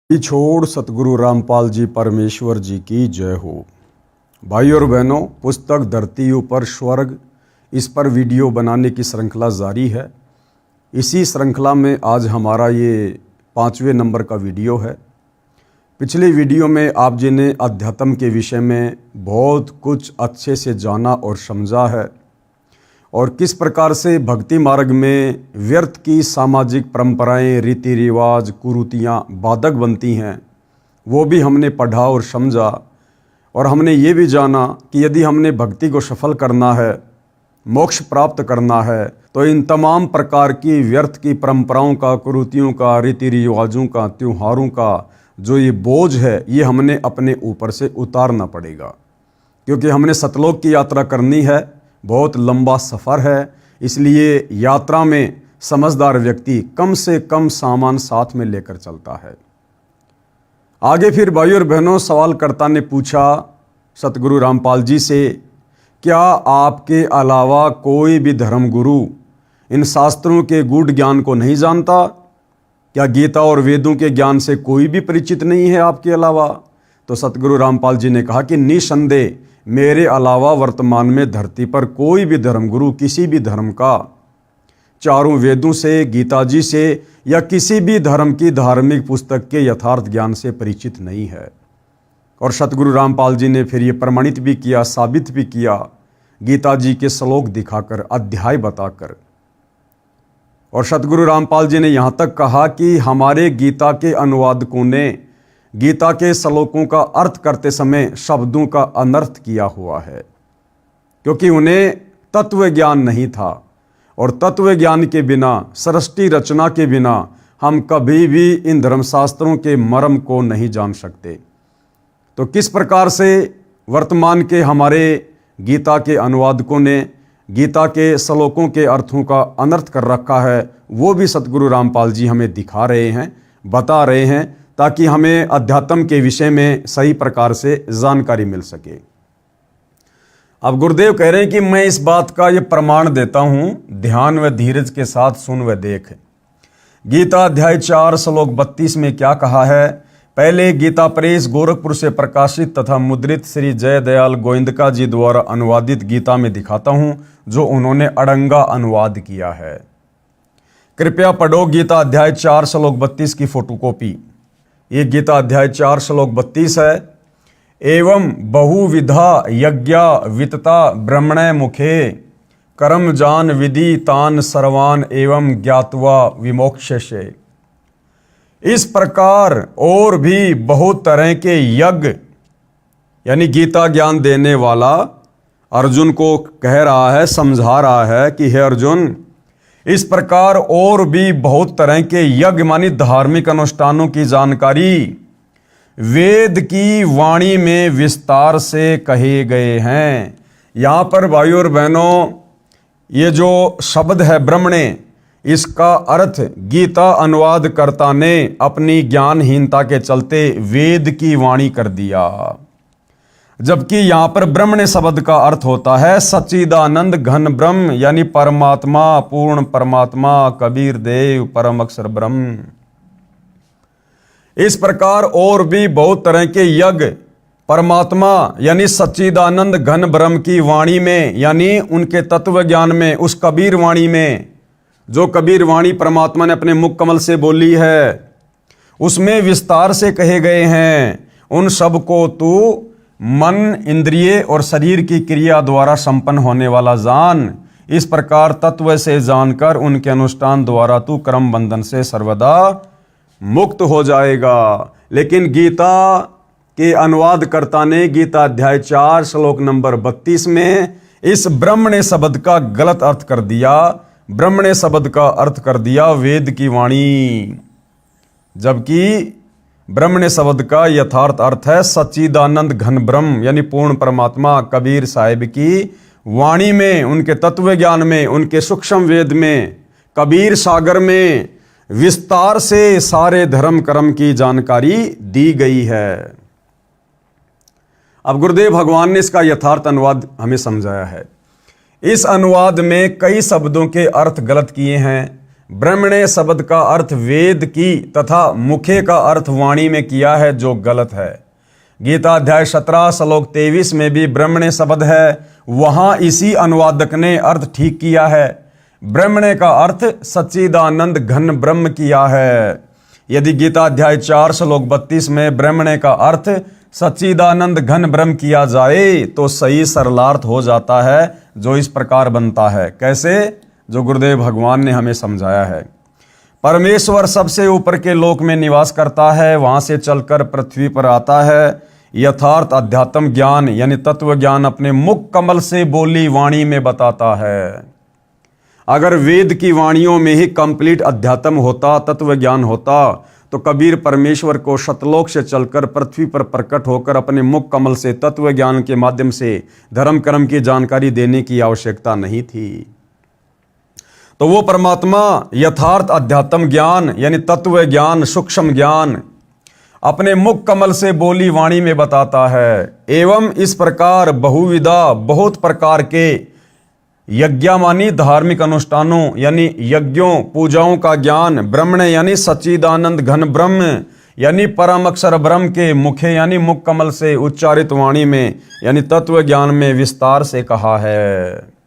की छोड़ सतगुरु रामपाल जी परमेश्वर जी की जय हो। भाई और बहनों, पुस्तक धरती ऊपर स्वर्ग, इस पर वीडियो बनाने की श्रृंखला जारी है। इसी श्रृंखला में आज हमारा ये 5वें नंबर का वीडियो है। पिछले वीडियो में आप जी ने अध्यात्म के विषय में बहुत कुछ अच्छे से जाना और समझा है, और किस प्रकार से भक्ति मार्ग में व्यर्थ की सामाजिक परंपराएं, रीति रिवाज, कुरीतियाँ बाधक बनती हैं, वो भी हमने पढ़ा और समझा। और हमने ये भी जाना कि यदि हमने भक्ति को सफल करना है, मोक्ष प्राप्त करना है, तो इन तमाम प्रकार की व्यर्थ की परंपराओं का, कुरीतियों का, रीति रिवाजों का, त्योहारों का जो ये बोझ है, ये हमने अपने ऊपर से उतारना पड़ेगा। क्योंकि हमने सतलोक की यात्रा करनी है, बहुत लंबा सफ़र है। इसलिए यात्रा में समझदार व्यक्ति कम से कम सामान साथ में लेकर चलता है। आगे फिर भाई और बहनों, सवालकर्ता ने पूछा सतगुरु रामपाल जी से, क्या आपके अलावा कोई भी धर्मगुरु इन शास्त्रों के गूढ़ ज्ञान को नहीं जानता? क्या गीता और वेदों के ज्ञान से कोई भी परिचित नहीं है आपके अलावा? तो सतगुरु रामपाल जी ने कहा कि निसंदेह मेरे अलावा वर्तमान में धरती पर कोई भी धर्मगुरु किसी भी धर्म का, चारों वेदों से, गीता जी से या किसी भी धर्म की धार्मिक पुस्तक के यथार्थ ज्ञान से परिचित नहीं है। और सतगुरु रामपाल जी ने फिर ये प्रमाणित भी किया, साबित भी किया, गीता जी के श्लोक दिखाकर, अध्याय बताकर। और सतगुरु रामपाल जी ने यहाँ तक कहा कि हमारे गीता के अनुवादकों ने गीता के श्लोकों का अर्थ करते समय शब्दों का अनर्थ किया हुआ है, क्योंकि उन्हें तत्व ज्ञान नहीं था। और तत्व ज्ञान के बिना, सृष्टि रचना के बिना हम कभी भी इन धर्मशास्त्रों के मर्म को नहीं जान सकते। तो किस प्रकार से वर्तमान के हमारे गीता के अनुवादकों ने गीता के श्लोकों के अर्थों का अनर्थ कर रखा है, वो भी सतगुरु रामपाल जी हमें दिखा रहे हैं, बता रहे हैं, ताकि हमें अध्यात्म के विषय में सही प्रकार से जानकारी मिल सके। अब गुरुदेव कह रहे हैं कि मैं इस बात का ये प्रमाण देता हूं, ध्यान व धीरज के साथ सुन व देख। गीता अध्याय 4 श्लोक 32 में क्या कहा है? पहले गीता प्रेस गोरखपुर से प्रकाशित तथा मुद्रित श्री जय दयाल गोविंदका जी द्वारा अनुवादित गीता में दिखाता हूं, जो उन्होंने अड़ंगा अनुवाद किया है। कृपया पढ़ो गीता अध्याय 4 श्लोक 32 की फोटोकॉपी। ये गीता अध्याय 4 श्लोक 32 है। एवं बहुविधा यज्ञा वितता ब्रह्मणे मुखे कर्म जान विधि तान सर्वान एवं ज्ञात्वा विमोक्षसे। इस प्रकार और भी बहुत तरह के यज्ञ, यानी गीता ज्ञान देने वाला अर्जुन को कह रहा है, समझा रहा है कि हे अर्जुन, इस प्रकार और भी बहुत तरह के यज्ञ मानी धार्मिक अनुष्ठानों की जानकारी वेद की वाणी में विस्तार से कहे गए हैं। यहाँ पर भाई और बहनों, ये जो शब्द है ब्रह्मणे, इसका अर्थ गीता अनुवादकर्ता ने अपनी ज्ञानहीनता के चलते वेद की वाणी कर दिया, जबकि यहाँ पर ब्रह्मणे शब्द का अर्थ होता है सच्चिदानंद घन ब्रह्म, यानी परमात्मा, पूर्ण परमात्मा, कबीर देव, परम अक्षर ब्रह्म। इस प्रकार और भी बहुत तरह के यज्ञ परमात्मा यानी सच्चिदानंद घन ब्रह्म की वाणी में, यानी उनके तत्व ज्ञान में, उस कबीर वाणी में, जो कबीर वाणी परमात्मा ने अपने मुख कमल से बोली है, उसमें विस्तार से कहे गए हैं। उन सब को तू मन, इंद्रिय और शरीर की क्रिया द्वारा संपन्न होने वाला जान। इस प्रकार तत्व से जानकर उनके अनुष्ठान द्वारा तू कर्म बंधन से सर्वदा मुक्त हो जाएगा। लेकिन गीता के अनुवादकर्ता ने गीता अध्याय 4 श्लोक नंबर 32 में इस ब्रह्मणे शब्द का गलत अर्थ कर दिया। ब्रह्मणे शब्द का अर्थ कर दिया वेद की वाणी, जबकि ब्रह्मणे शब्द का यथार्थ अर्थ है सच्चिदानंद घन ब्रह्म, यानी पूर्ण परमात्मा, कबीर साहिब की वाणी में, उनके तत्व ज्ञान में, उनके सूक्ष्म वेद में, कबीर सागर में विस्तार से सारे धर्म कर्म की जानकारी दी गई है। अब गुरुदेव भगवान ने इसका यथार्थ अनुवाद हमें समझाया है। इस अनुवाद में कई शब्दों के अर्थ गलत किए हैं, ब्रह्मणे शब्द का अर्थ वेद की तथा मुखे का अर्थ वाणी में किया है, जो गलत है। गीता अध्याय 17 श्लोक 23 में भी ब्रह्मणे शब्द है, वहां इसी अनुवादक ने अर्थ ठीक किया है। ब्रह्मणे का अर्थ सच्चिदानंद घन ब्रह्म किया है। यदि गीता अध्याय 4 श्लोक 32 में ब्रह्मणे का अर्थ सच्चिदानंद घन ब्रह्म किया जाए तो सही सरलार्थ हो जाता है, जो इस प्रकार बनता है। कैसे? जो गुरुदेव भगवान ने हमें समझाया है। परमेश्वर सबसे ऊपर के लोक में निवास करता है, वहां से चलकर पृथ्वी पर आता है। यथार्थ अध्यात्म ज्ञान यानी तत्व ज्ञान अपने मुख कमल से बोली वाणी में बताता है। अगर वेद की वाणियों में ही कंप्लीट अध्यात्म होता, तत्व ज्ञान होता, तो कबीर परमेश्वर को शतलोक से चलकर पृथ्वी पर प्रकट होकर अपने मुख कमल से तत्व ज्ञान के माध्यम से धर्म कर्म की जानकारी देने की आवश्यकता नहीं थी। तो वो परमात्मा यथार्थ अध्यात्म ज्ञान यानी तत्व ज्ञान, सूक्ष्म ज्ञान अपने मुख कमल से बोली वाणी में बताता है। एवं इस प्रकार बहुविधा बहुत प्रकार के यज्ञामानी धार्मिक अनुष्ठानों यानी यज्ञों पूजाओं का ज्ञान ब्रह्मणे यानी सच्चिदानंद घन ब्रह्म यानी परम अक्षर ब्रह्म के मुखे यानी मुख कमल से उच्चारित वाणी में यानी तत्व ज्ञान में विस्तार से कहा है।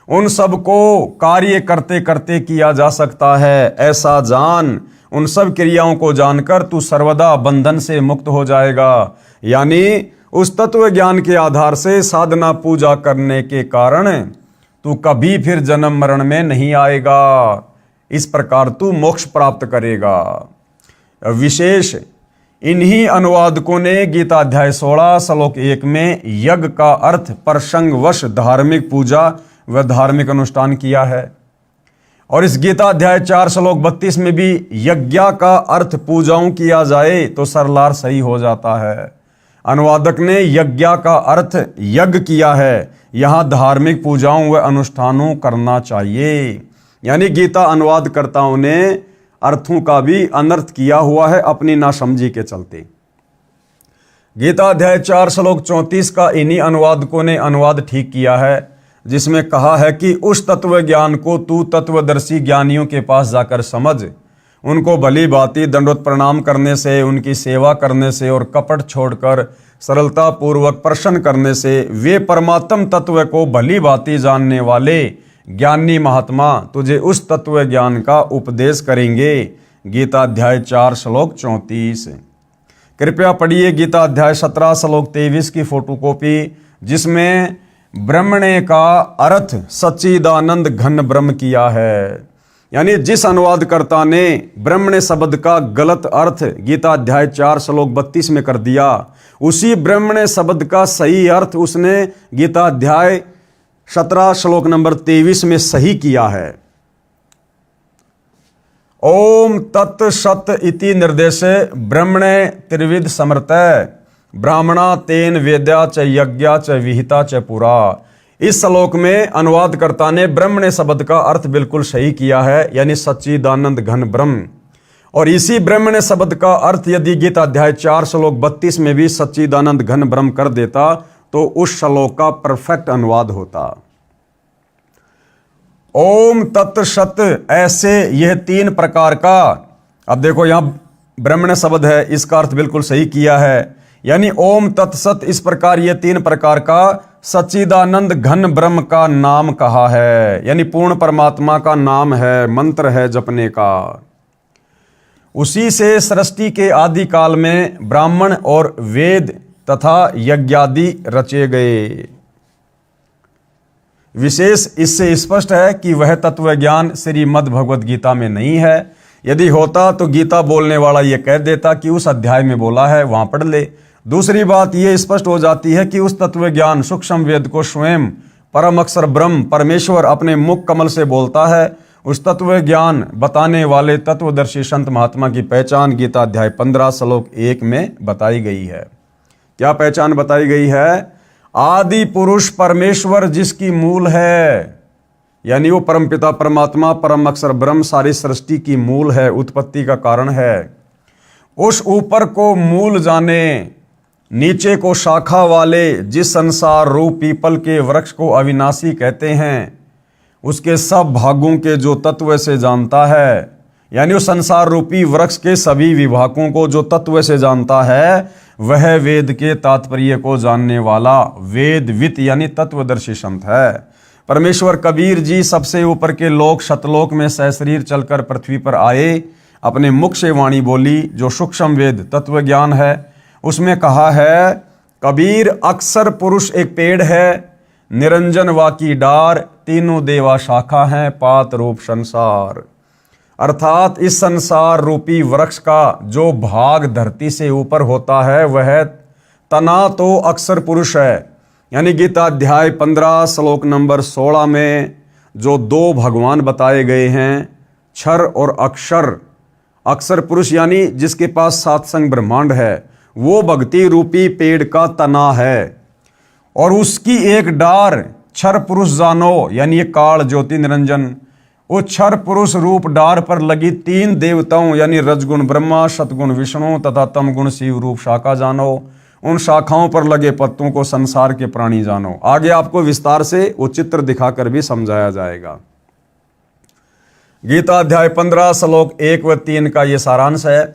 उन सब को कार्य करते करते किया जा सकता है, ऐसा जान। उन सब क्रियाओं को जानकर तू सर्वदा बंधन से मुक्त हो जाएगा। यानी उस तत्व ज्ञान के आधार से साधना पूजा करने के कारण तू कभी फिर जन्म मरण में नहीं आएगा। इस प्रकार तू मोक्ष प्राप्त करेगा। विशेष इन्हीं अनुवादकों ने गीता अध्याय 16 श्लोक 1 में यज्ञ का अर्थ प्रसंगवश धार्मिक पूजा व धार्मिक अनुष्ठान किया है, और इस गीता अध्याय 4 श्लोक 32 में भी यज्ञ का अर्थ पूजाओं किया जाए तो सरलार सही हो जाता है। अनुवादक ने यज्ञ का अर्थ यज्ञ किया है, यहां धार्मिक पूजाओं व अनुष्ठानों करना चाहिए। यानी गीता अनुवादकर्ताओं ने अर्थों का भी अनर्थ किया हुआ है अपनी नासमझी के चलते। गीता अध्याय 4 श्लोक 34 का इन्हीं अनुवादकों ने अनुवाद ठीक किया है, जिसमें कहा है कि उस तत्व ज्ञान को तू तत्वदर्शी ज्ञानियों के पास जाकर समझ। उनको भली भांति दंडवत प्रणाम करने से, उनकी सेवा करने से और कपट छोड़कर सरलता पूर्वक प्रसन्न करने से वे परमात्म तत्व को भली भांति जानने वाले ज्ञानी महात्मा तुझे उस तत्व ज्ञान का उपदेश करेंगे। गीता अध्याय 4 श्लोक 34। कृपया पढ़िए गीता अध्याय 17 श्लोक 23 की फोटोकॉपी, जिसमें ब्रह्मणे का अर्थ सच्चिदानंद घन ब्रह्म किया है। यानी जिस अनुवादकर्ता ने ब्रह्मणे शब्द का गलत अर्थ गीता अध्याय 4 श्लोक 32 में कर दिया, उसी ब्रह्मणे शब्द का सही अर्थ उसने गीता अध्याय 17 श्लोक नंबर 23 में सही किया है। ओम तत् सत इति निर्देशे ब्रह्मणे त्रिविध समर्तय ब्राह्मणा तेन वेद्या च यज्ञा च विहिता च पुरा। इस श्लोक में अनुवादकर्ता ने ब्रह्मणे शब्द का अर्थ बिल्कुल सही किया है, यानी सच्चिदानंद घन ब्रह्म। और इसी ब्रह्मणे शब्द का अर्थ यदि गीता अध्याय 4 श्लोक 32 में भी सच्चिदानंद घन ब्रह्म कर देता तो उस श्लोक का परफेक्ट अनुवाद होता। ओम तत् सत, ऐसे यह 3 प्रकार का, अब देखो यहां ब्रह्मणे शब्द है, इसका अर्थ बिल्कुल सही किया है। यानी ओम तत्सत इस प्रकार ये 3 प्रकार का सच्चिदानंद घन ब्रह्म का नाम कहा है, यानी पूर्ण परमात्मा का नाम है, मंत्र है जपने का। उसी से सृष्टि के आदि काल में ब्राह्मण और वेद तथा यज्ञादि रचे गए। विशेष इससे स्पष्ट है कि वह तत्व ज्ञान श्रीमद् भगवद गीता में नहीं है। यदि होता तो गीता बोलने वाला यह कह देता कि उस अध्याय में बोला है, वहां पढ़ ले। दूसरी बात यह स्पष्ट हो जाती है कि उस तत्व ज्ञान सूक्ष्म वेद को स्वयं परम अक्षर ब्रह्म परमेश्वर अपने मुख कमल से बोलता है। उस तत्व ज्ञान बताने वाले तत्वदर्शी संत महात्मा की पहचान गीता अध्याय 15 श्लोक 1 में बताई गई है। क्या पहचान बताई गई है? आदि पुरुष परमेश्वर जिसकी मूल है, यानी वो परमपिता परमात्मा परम अक्षर ब्रह्म सारी सृष्टि की मूल है, उत्पत्ति का कारण है। उस ऊपर को मूल जाने, नीचे को शाखा वाले, जिस संसार रूप पीपल के वृक्ष को अविनाशी कहते हैं, उसके सब भागों के जो तत्व से जानता है, यानी उस संसार रूपी वृक्ष के सभी विभागों को जो तत्व से जानता है, वह वेद के तात्पर्य को जानने वाला वेदवित यानी तत्वदर्शी संत है। परमेश्वर कबीर जी सबसे ऊपर के लोक शतलोक में सशरीर चलकर पृथ्वी पर आए, अपने मुख से वाणी बोली जो सूक्ष्म वेद तत्व ज्ञान है। उसमें कहा है, कबीर अक्सर पुरुष एक पेड़ है, निरंजन वा की डार, तीनों देवा शाखा हैं, पात रूप संसार। अर्थात इस संसार रूपी वृक्ष का जो भाग धरती से ऊपर होता है वह तना तो अक्सर पुरुष है। यानी गीता अध्याय 15 श्लोक नंबर 16 में जो दो भगवान बताए गए हैं, क्षर और अक्षर। अक्षर पुरुष यानी जिसके पास सात संग ब्रह्मांड है, वो भक्ति रूपी पेड़ का तना है, और उसकी एक डार क्षर पुरुष जानो, यानी ये काल ज्योति निरंजन। वो क्षर पुरुष रूप डार पर लगी तीन देवताओं यानी रजगुण ब्रह्मा, सतगुण विष्णु तथा तमगुण शिव रूप शाखा जानो। उन शाखाओं पर लगे पत्तों को संसार के प्राणी जानो। आगे आपको विस्तार से वो चित्र दिखाकर भी समझाया जाएगा। गीता अध्याय 15 श्लोक 1 व 3 का ये सारांश है।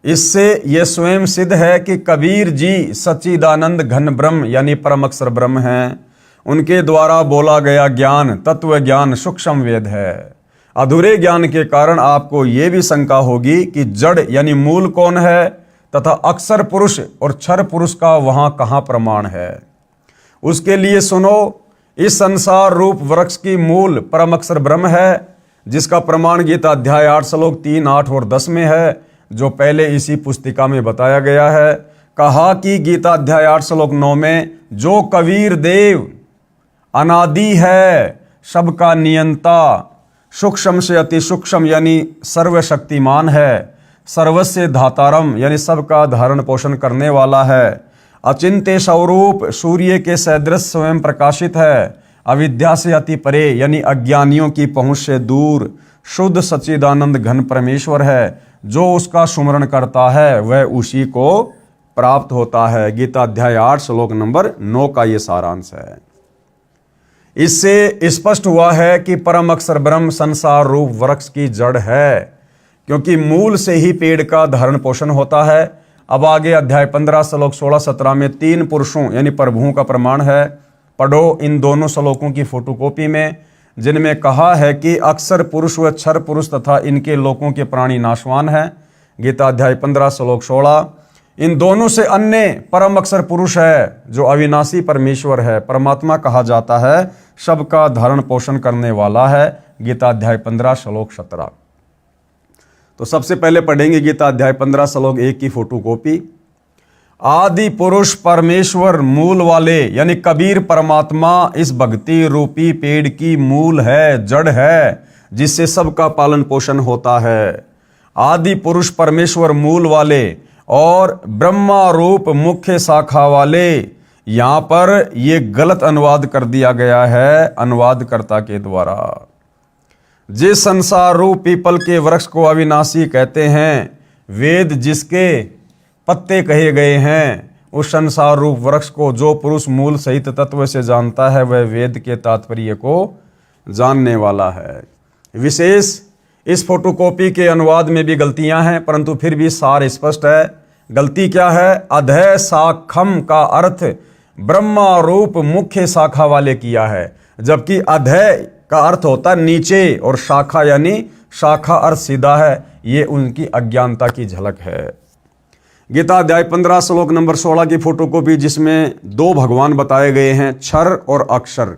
इससे यह स्वयं सिद्ध है कि कबीर जी सच्चिदानंद घन ब्रह्म यानी परम अक्षर ब्रह्म हैं। उनके द्वारा बोला गया ज्ञान तत्व ज्ञान सूक्ष्म वेद है। अधूरे ज्ञान के कारण आपको यह भी शंका होगी कि जड़ यानी मूल कौन है तथा अक्षर पुरुष और क्षर पुरुष का वहां कहां प्रमाण है। उसके लिए सुनो, इस संसार रूप वृक्ष की मूल परम अक्षर ब्रह्म है, जिसका प्रमाण गीता अध्याय 8 श्लोक 3, 8 और 10 में है, जो पहले इसी पुस्तिका में बताया गया है। कहा कि गीता अध्याय 8 श्लोक 9 में जो कबीर देव अनादि है, सबका नियंता, सूक्ष्म से अति सूक्ष्म यानी सर्वशक्तिमान है, सर्वस्य धातारम यानी सबका धारण पोषण करने वाला है, अचिंत्य स्वरूप सूर्य के सदृश स्वयं प्रकाशित है, अविद्या से अति परे यानी अज्ञानियों की पहुंच से दूर, शुद्ध सच्चिदानंद घन परमेश्वर है। जो उसका सुमरण करता है वह उसी को प्राप्त होता है। गीता अध्याय 8 श्लोक नंबर 9 का ये सारांश है। इससे स्पष्ट हुआ है कि परम अक्षर ब्रह्म संसार रूप वृक्ष की जड़ है, क्योंकि मूल से ही पेड़ का धारण पोषण होता है। अब आगे अध्याय 15 श्लोक 16-17 में तीन पुरुषों यानी प्रभुओं का प्रमाण है। पढ़ो इन दोनों श्लोकों की फोटोकॉपी में, जिनमें कहा है कि अक्षर पुरुष व क्षर पुरुष तथा इनके लोकों के प्राणी नाशवान हैं। गीता अध्याय 15 श्लोक 16। इन दोनों से अन्य परम अक्षर पुरुष है जो अविनाशी परमेश्वर है, परमात्मा कहा जाता है, सबका धारण पोषण करने वाला है। गीता अध्याय 15 श्लोक 17। तो सबसे पहले पढ़ेंगे गीता अध्याय 15 श्लोक 1 की फोटोकॉपी। आदि पुरुष परमेश्वर मूल वाले यानी कबीर परमात्मा इस भक्ति रूपी पेड़ की मूल है, जड़ है, जिससे सबका पालन पोषण होता है। आदि पुरुष परमेश्वर मूल वाले और ब्रह्मा रूप मुख्य शाखा वाले। यहां पर यह गलत अनुवाद कर दिया गया है अनुवादकर्ता के द्वारा। जिस संसार रूप पीपल के वृक्ष को अविनाशी कहते हैं, वेद जिसके पत्ते कहे गए हैं, उस संसार रूप वृक्ष को जो पुरुष मूल सहित तत्व से जानता है वह वेद के तात्पर्य को जानने वाला है। विशेष इस फोटोकॉपी के अनुवाद में भी गलतियां हैं, परंतु फिर भी सार स्पष्ट है। गलती क्या है? अधय शाखम का अर्थ ब्रह्मा रूप मुख्य शाखा वाले किया है, जबकि अधय का अर्थ होता है नीचे और शाखा यानी शाखा अर्थ सीधा है। ये उनकी अज्ञानता की झलक है। गीता अध्याय 15 श्लोक नंबर 16 की फोटोकॉपी, जिसमें दो भगवान बताए गए हैं, क्षर और अक्षर।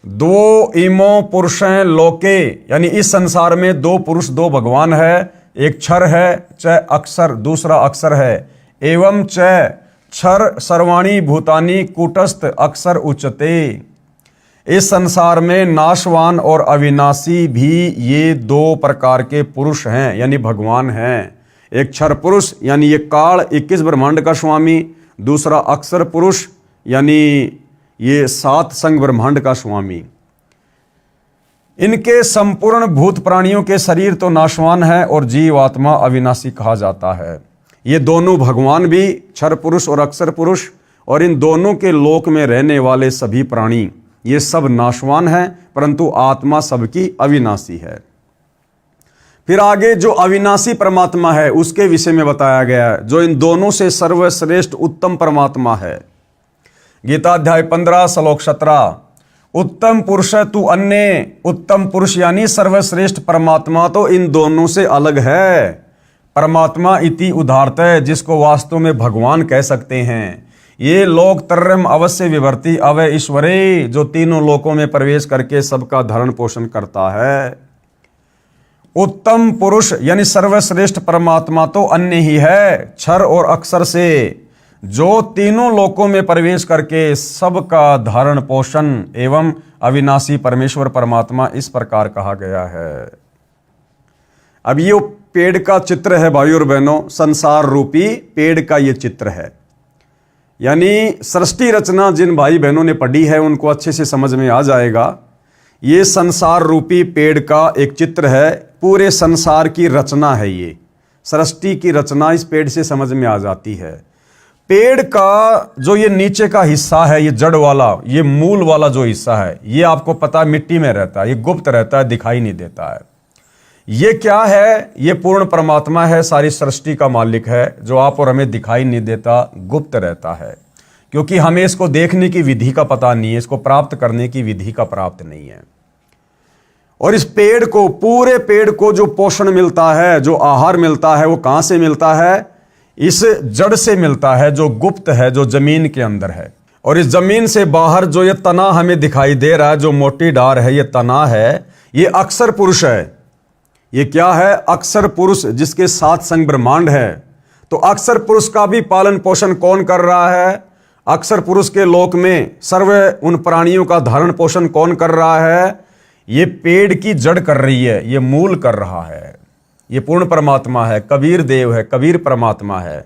दो इमो पुरुषें लोके यानी इस संसार में दो पुरुष दो भगवान है, एक क्षर है च अक्षर, दूसरा अक्षर है। एवं च क्षर सर्वाणी भूतानि कूटस्थ अक्षर उच्चते। इस संसार में नाशवान और अविनाशी भी ये दो प्रकार के पुरुष हैं यानी भगवान हैं। एक क्षर पुरुष यानी ये काल 21 ब्रह्मांड का स्वामी, दूसरा अक्षर पुरुष यानी ये 7 संग ब्रह्मांड का स्वामी। इनके संपूर्ण भूत प्राणियों के शरीर तो नाशवान है और जीव आत्मा अविनाशी कहा जाता है। ये दोनों भगवान भी क्षर पुरुष और अक्षर पुरुष, और इन दोनों के लोक में रहने वाले सभी प्राणी ये सब नाशवान है, परंतु आत्मा सबकी अविनाशी है। फिर आगे जो अविनाशी परमात्मा है उसके विषय में बताया गया है, जो इन दोनों से सर्वश्रेष्ठ उत्तम परमात्मा है। गीता अध्याय 15 श्लोक 17, उत्तम पुरुष तू अन्य, उत्तम पुरुष यानी सर्वश्रेष्ठ परमात्मा तो इन दोनों से अलग है। परमात्मा इति उदारत है, जिसको वास्तव में भगवान कह सकते हैं। ये लोक तरम अवश्य विवर्ती अवय ईश्वरे, जो तीनों लोकों में प्रवेश करके सबका धरण पोषण करता है। उत्तम पुरुष यानी सर्वश्रेष्ठ परमात्मा तो अन्य ही है, क्षर और अक्षर से, जो तीनों लोकों में प्रवेश करके सबका धारण पोषण एवं अविनाशी परमेश्वर परमात्मा इस प्रकार कहा गया है। अब ये पेड़ का चित्र है भाइयों और बहनों, संसार रूपी पेड़ का ये चित्र है। यानी सृष्टि रचना जिन भाई बहनों ने पढ़ी है उनको अच्छे से समझ में आ जाएगा। ये संसार रूपी पेड़ का एक चित्र है, पूरे संसार की रचना है। ये सृष्टि की रचना इस पेड़ से समझ में आ जाती है। पेड़ का जो ये नीचे का हिस्सा है, ये जड़ वाला, ये मूल वाला जो हिस्सा है, ये आपको पता है मिट्टी में रहता है, ये गुप्त रहता है, दिखाई नहीं देता है। ये क्या है? ये पूर्ण परमात्मा है, सारी सृष्टि का मालिक है, जो आप और हमें दिखाई नहीं देता, गुप्त रहता है, क्योंकि हमें इसको देखने की विधि का पता नहीं है, इसको प्राप्त करने की विधि का प्राप्त नहीं है। और इस पेड़ को, पूरे पेड़ को जो पोषण मिलता है, जो आहार मिलता है, वो कहां से मिलता है? इस जड़ से मिलता है, जो गुप्त है, जो जमीन के अंदर है। और इस जमीन से बाहर जो ये तना हमें दिखाई दे रहा है, जो मोटी डार है, ये तना है, ये अक्षर पुरुष है। ये क्या है? अक्षर पुरुष, जिसके साथ संग ब्रह्मांड है। तो अक्षर पुरुष का भी पालन पोषण कौन कर रहा है? अक्षर पुरुष के लोक में सर्व उन प्राणियों का धारण पोषण कौन कर रहा है? ये पेड़ की जड़ कर रही है, ये मूल कर रहा है। ये पूर्ण परमात्मा है, कबीर देव है, कबीर परमात्मा है।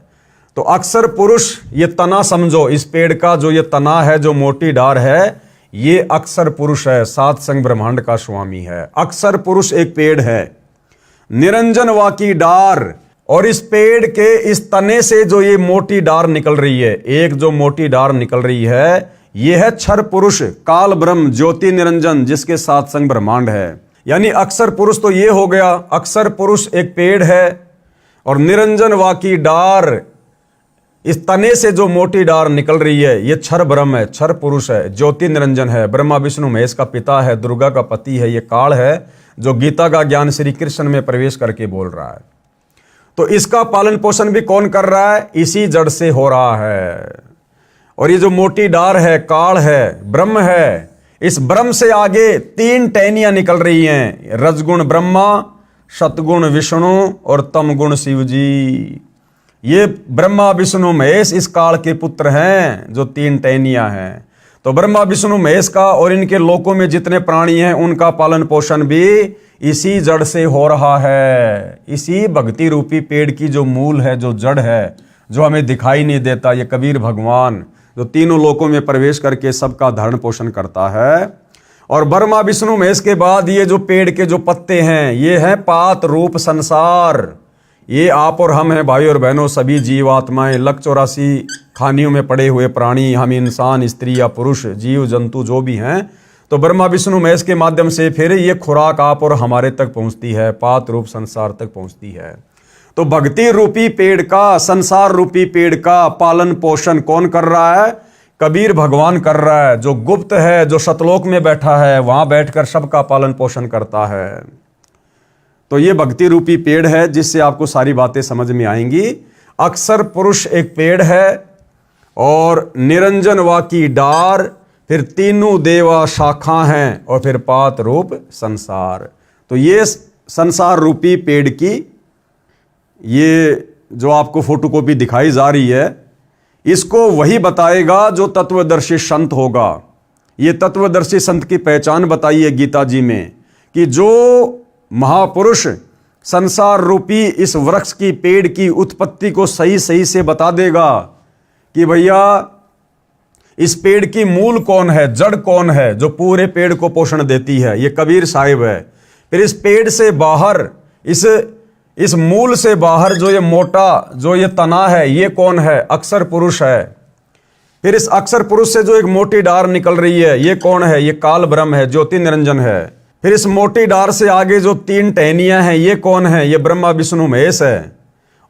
तो अक्षर पुरुष ये तना समझो, इस पेड़ का जो ये तना है, जो मोटी डार है, ये अक्षर पुरुष है, सात संग ब्रह्मांड का स्वामी है। अक्षर पुरुष एक पेड़ है, निरंजन वाकी डार। और इस पेड़ के इस तने से जो ये मोटी डार निकल रही है, एक जो मोटी डार निकल रही है, ये है क्षर पुरुष, काल ब्रह्म, ज्योति निरंजन, जिसके साथ संग ब्रह्मांड है। यानी अक्षर पुरुष तो ये हो गया, अक्षर पुरुष एक पेड़ है, और निरंजन वाकी डार, इस तने से जो मोटी डार निकल रही है, ये क्षर ब्रह्म है, क्षर पुरुष है, ज्योति निरंजन है, ब्रह्मा विष्णु महेश का पिता है, दुर्गा का पति है, ये काल है, जो गीता का ज्ञान श्री कृष्ण में प्रवेश करके बोल रहा है। तो इसका पालन पोषण भी कौन कर रहा है? इसी जड़ से हो रहा है। और ये जो मोटी डार है, काल है, ब्रह्म है, इस ब्रह्म से आगे तीन टहनियां निकल रही हैं, रजगुण ब्रह्मा, सतगुण विष्णु और तमगुण शिव जी। ये ब्रह्मा विष्णु महेश इस काल के पुत्र हैं, जो तीन टहनियां हैं। तो ब्रह्मा विष्णु महेश का और इनके लोकों में जितने प्राणी हैं, उनका पालन पोषण भी इसी जड़ से हो रहा है। इसी भक्ति रूपी पेड़ की जो मूल है, जो जड़ है, जो हमें दिखाई नहीं देता, ये कबीर भगवान, जो तीनों लोकों में प्रवेश करके सबका धारण पोषण करता है। और ब्रह्मा विष्णु महेश के बाद ये जो पेड़ के जो पत्ते हैं, ये है पात रूप संसार। ये आप और हम हैं भाई और बहनों, सभी जीवात्माएं, 184 खानियों में पड़े हुए प्राणी, हम इंसान, स्त्री या पुरुष, जीव जंतु जो भी हैं। तो ब्रह्मा विष्णु महेश के माध्यम से फिर ये खुराक आप और हमारे तक पहुंचती है, पात रूप संसार तक पहुंचती है। तो भक्ति रूपी पेड़ का, संसार रूपी पेड़ का पालन पोषण कौन कर रहा है? कबीर भगवान कर रहा है, जो गुप्त है, जो सतलोक में बैठा है, वहां बैठकर सबका पालन पोषण करता है। तो ये भक्ति रूपी पेड़ है, जिससे आपको सारी बातें समझ में आएंगी। अक्षर पुरुष एक पेड़ है, और निरंजन वाकी डार, फिर तीनों देवा शाखा हैं, और फिर पात रूप संसार। तो ये संसार रूपी पेड़ की ये जो आपको फोटोकॉपी दिखाई जा रही है, इसको वही बताएगा जो तत्वदर्शी संत होगा। ये तत्वदर्शी संत की पहचान बताई है गीता जी में, कि जो महापुरुष संसार रूपी इस वृक्ष की, पेड़ की उत्पत्ति को सही सही से बता देगा कि भैया इस पेड़ की मूल कौन है, जड़ कौन है, जो पूरे पेड़ को पोषण देती है, ये कबीर साहिब है। फिर इस पेड़ से बाहर, इस मूल से बाहर जो ये मोटा, जो ये तना है, ये कौन है? अक्षर पुरुष है। फिर इस अक्षर पुरुष से जो एक मोटी डार निकल रही है, ये कौन है? ये काल ब्रह्म है, ज्योति निरंजन है। फिर इस मोटी डार से आगे जो 3 टहनियां हैं, ये कौन है? ये ब्रह्मा विष्णु महेश है।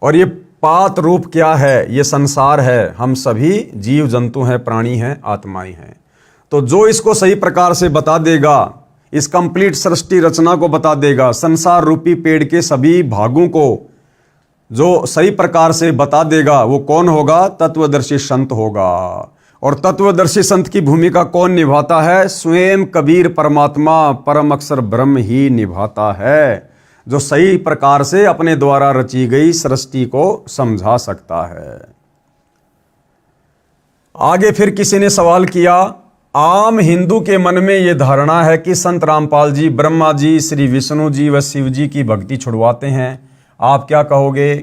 और ये पात रूप क्या है? ये संसार है। हम सभी जीव जंतु हैं, प्राणी हैं, आत्माएं हैं। तो जो इसको सही प्रकार से बता देगा, इस कंप्लीट सृष्टि रचना को बता देगा, संसार रूपी पेड़ के सभी भागों को जो सही प्रकार से बता देगा, वो कौन होगा? तत्वदर्शी संत होगा। और तत्वदर्शी संत की भूमिका कौन निभाता है? स्वयं कबीर परमात्मा परम अक्षर ब्रह्म ही निभाता है, जो सही प्रकार से अपने द्वारा रची गई सृष्टि को समझा सकता है। आगे फिर किसी ने सवाल किया, आम हिंदू के मन में यह धारणा है कि संत रामपाल जी ब्रह्मा जी, श्री विष्णु जी व शिव जी की भक्ति छुड़वाते हैं, आप क्या कहोगे?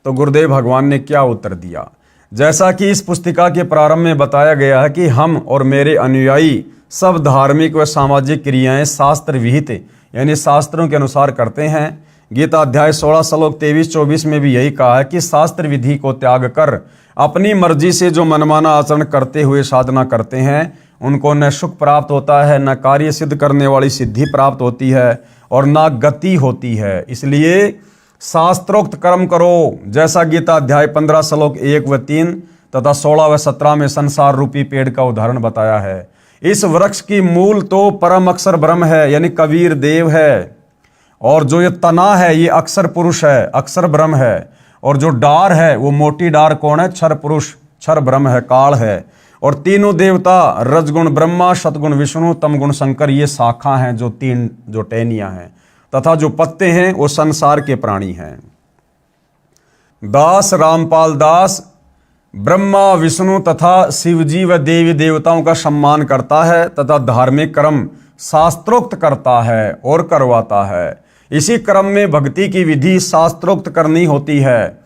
तो गुरुदेव भगवान ने क्या उत्तर दिया? जैसा कि इस पुस्तिका के प्रारंभ में बताया गया है कि हम और मेरे अनुयायी सब धार्मिक व सामाजिक क्रियाएं शास्त्र विहित यानी शास्त्रों के अनुसार करते हैं। गीता अध्याय 16 श्लोक 23-24 में भी यही कहा है कि शास्त्र विधि को त्याग कर अपनी मर्जी से जो मनमाना आचरण करते हुए साधना करते हैं, उनको न सुख प्राप्त होता है, न कार्य सिद्ध करने वाली सिद्धि प्राप्त होती है, और न गति होती है। इसलिए शास्त्रोक्त कर्म करो, जैसा गीता अध्याय 15 श्लोक 1 व 3 तथा 16 व 17 में संसार रूपी पेड़ का उदाहरण बताया है। इस वृक्ष की मूल तो परम अक्षर ब्रह्म है, यानी कबीर देव है, और जो ये तना है ये अक्षर पुरुष है, अक्षर ब्रह्म है, और जो डार है वो मोटी डार कौन है? क्षर पुरुष, क्षर ब्रह्म है, काल है। और तीनों देवता रजगुण ब्रह्मा, सतगुण विष्णु, तमगुण शंकर, ये शाखा हैं, जो 3 जो टहनियां हैं, तथा जो पत्ते हैं वो संसार के प्राणी हैं। दास रामपाल दास ब्रह्मा विष्णु तथा शिवजी व देवी देवताओं का सम्मान करता है तथा धार्मिक कर्म शास्त्रोक्त करता है और करवाता है। इसी क्रम में भक्ति की विधि शास्त्रोक्त करनी होती है।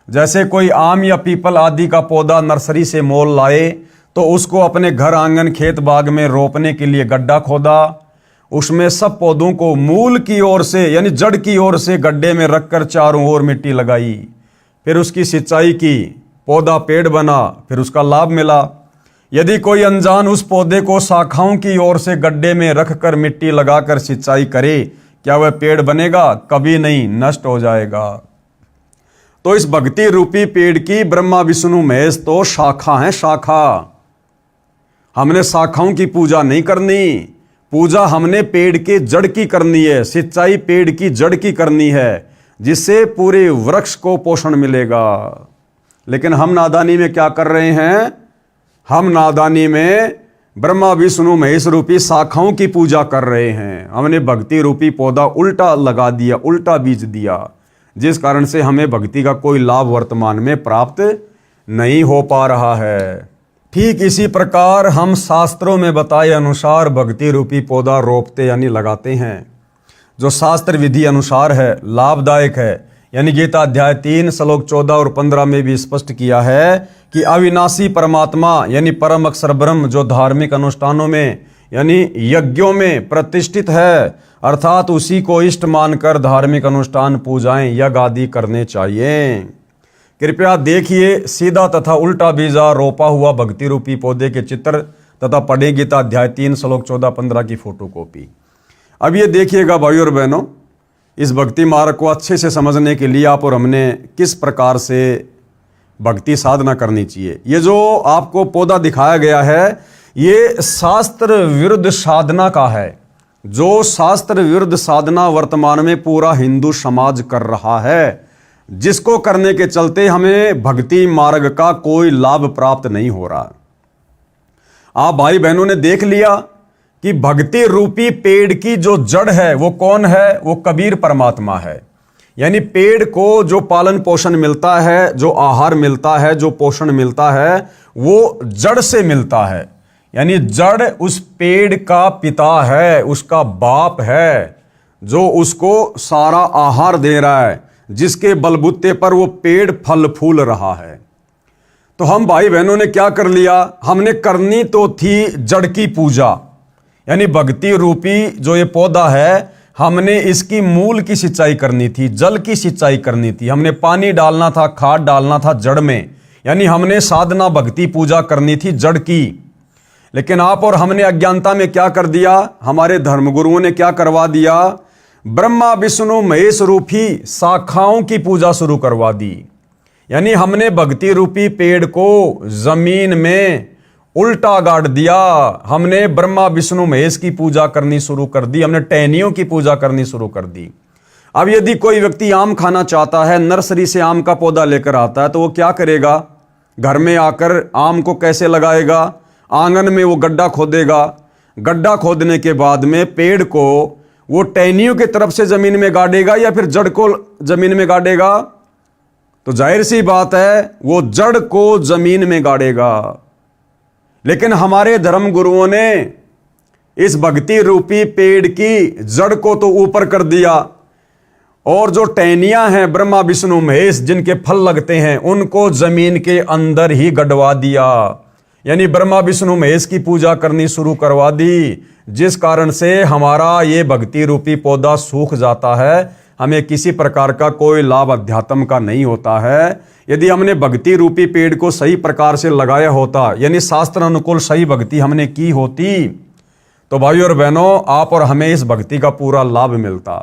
जैसे कोई आम या पीपल आदि का पौधा नर्सरी से मोल लाए तो उसको अपने घर आंगन खेत बाग में रोपने के लिए गड्ढा खोदा, उसमें सब पौधों को मूल की ओर से यानी जड़ की ओर से गड्ढे में रखकर चारों ओर मिट्टी लगाई, फिर उसकी सिंचाई की, पौधा पेड़ बना, फिर उसका लाभ मिला। यदि कोई अनजान उस पौधे को शाखाओं की ओर से गड्ढे में रखकर मिट्टी लगाकर सिंचाई करे, क्या वह पेड़ बनेगा? कभी नहीं, नष्ट हो जाएगा। तो इस भक्ति रूपी पेड़ की ब्रह्मा विष्णु महेश तो शाखा है, शाखा। हमने शाखाओं की पूजा नहीं करनी, पूजा हमने पेड़ के जड़ की करनी है, सिंचाई पेड़ की जड़ की करनी है, जिससे पूरे वृक्ष को पोषण मिलेगा। लेकिन हम नादानी में क्या कर रहे हैं? हम नादानी में ब्रह्मा विष्णु महेश रूपी शाखाओं की पूजा कर रहे हैं। हमने भक्ति रूपी पौधा उल्टा लगा दिया, उल्टा बीज दिया, जिस कारण से हमें भक्ति का कोई लाभ वर्तमान में प्राप्त नहीं हो पा रहा है। ठीक इसी प्रकार हम शास्त्रों में बताए अनुसार भक्ति रूपी पौधा रोपते यानी लगाते हैं, जो शास्त्र विधि अनुसार है, लाभदायक है। यानी गीता अध्याय 3 श्लोक 14 और 15 में भी स्पष्ट किया है कि अविनाशी परमात्मा यानी परम अक्षर ब्रह्म जो धार्मिक अनुष्ठानों में यानी यज्ञों में प्रतिष्ठित है, अर्थात उसी को इष्ट मानकर धार्मिक अनुष्ठान, पूजाएं, यज्ञ आदि करने चाहिए। कृपया देखिए सीधा तथा उल्टा बीजा रोपा हुआ भक्ति रूपी पौधे के चित्र तथा पढ़ें गीता अध्याय 3 श्लोक 14-15 की फोटोकॉपी। अब ये देखिएगा भाइयों और बहनों, इस भक्ति मार्ग को अच्छे से समझने के लिए आप और हमने किस प्रकार से भक्ति साधना करनी चाहिए। ये जो आपको पौधा दिखाया गया है, ये शास्त्र विरुद्ध साधना का है। जो शास्त्र विरुद्ध साधना वर्तमान में पूरा हिंदू समाज कर रहा है, जिसको करने के चलते हमें भक्ति मार्ग का कोई लाभ प्राप्त नहीं हो रहा। आप भाई बहनों ने देख लिया कि भक्ति रूपी पेड़ की जो जड़ है वो कौन है? वो कबीर परमात्मा है। यानी पेड़ को जो पालन पोषण मिलता है, जो आहार मिलता है, जो पोषण मिलता है, वो जड़ से मिलता है। यानी जड़ उस पेड़ का पिता है, उसका बाप है, जो उसको सारा आहार दे रहा है, जिसके बलबूते पर वो पेड़ फल फूल रहा है। तो हम भाई बहनों ने क्या कर लिया? हमने करनी तो थी जड़ की पूजा, यानी भक्ति रूपी जो ये पौधा है, हमने इसकी मूल की सिंचाई करनी थी, जल की सिंचाई करनी थी, हमने पानी डालना था, खाद डालना था जड़ में। यानी हमने साधना भक्ति पूजा करनी थी जड़ की। लेकिन आप और हमने अज्ञानता में क्या कर दिया, हमारे धर्मगुरुओं ने क्या करवा दिया, ब्रह्मा विष्णु महेश रूपी शाखाओं की पूजा शुरू करवा दी। यानी हमने भक्ति रूपी पेड़ को जमीन में उल्टा गाड़ दिया। हमने ब्रह्मा विष्णु महेश की पूजा करनी शुरू कर दी, हमने टहनियों की पूजा करनी शुरू कर दी। अब यदि कोई व्यक्ति आम खाना चाहता है, नर्सरी से आम का पौधा लेकर आता है, तो वो क्या करेगा, घर में आकर आम को कैसे लगाएगा, आंगन में वो गड्ढा खोदेगा। गड्ढा खोदने के बाद में पेड़ को वो टहनियों की तरफ से जमीन में गाड़ेगा या फिर जड़ को जमीन में गाड़ेगा। तो जाहिर सी बात है वो जड़ को जमीन में गाड़ेगा। लेकिन हमारे धर्म गुरुओं ने इस भक्ति रूपी पेड़ की जड़ को तो ऊपर कर दिया, और जो टहनियां हैं ब्रह्मा विष्णु महेश जिनके फल लगते हैं, उनको जमीन के अंदर ही गड़वा दिया। यानी ब्रह्मा विष्णु महेश की पूजा करनी शुरू करवा दी, जिस कारण से हमारा ये भक्ति रूपी पौधा सूख जाता है। हमें किसी प्रकार का कोई लाभ अध्यात्म का नहीं होता है। यदि हमने भक्ति रूपी पेड़ को सही प्रकार से लगाया होता, यानी शास्त्र अनुकूल सही भक्ति हमने की होती, तो भाई और बहनों आप और हमें इस भक्ति का पूरा लाभ मिलता।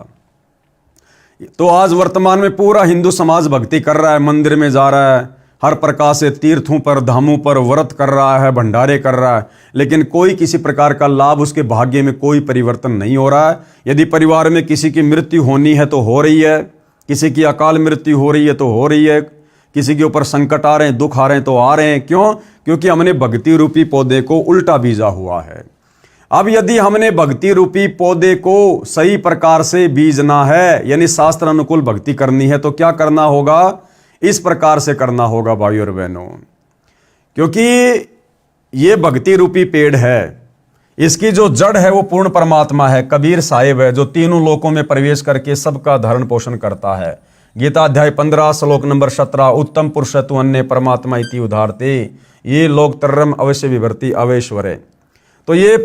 तो आज वर्तमान में पूरा हिंदू समाज भक्ति कर रहा है, मंदिर में जा रहा है, हर प्रकार से तीर्थों पर धामों पर व्रत कर रहा है, भंडारे कर रहा है, लेकिन कोई किसी प्रकार का लाभ उसके भाग्य में कोई परिवर्तन नहीं हो रहा है। यदि परिवार में किसी की मृत्यु होनी है तो हो रही है, किसी की अकाल मृत्यु हो रही है तो हो रही है, किसी के ऊपर संकट आ रहे हैं, दुख आ रहे हैं तो आ रहे हैं। क्यों? क्योंकि हमने भक्ति रूपी पौधे को उल्टा बीजा हुआ है। अब यदि हमने भक्ति रूपी पौधे को सही प्रकार से बीजना है, यानी शास्त्र अनुकूल भक्ति करनी है, तो क्या करना होगा, इस प्रकार से करना होगा भाई और बहनों। क्योंकि ये भक्ति रूपी पेड़ है, इसकी जो जड़ है वो पूर्ण परमात्मा है, कबीर साहिब है, जो तीनों लोकों में प्रवेश करके सबका धारण पोषण करता है। गीता अध्याय 15 श्लोक नंबर 17, उत्तम पुरुष तु अन्य परमात्मा इति उदारते ये लोक तरम अवश्य विभर्ति अवेश्वरे। तो ये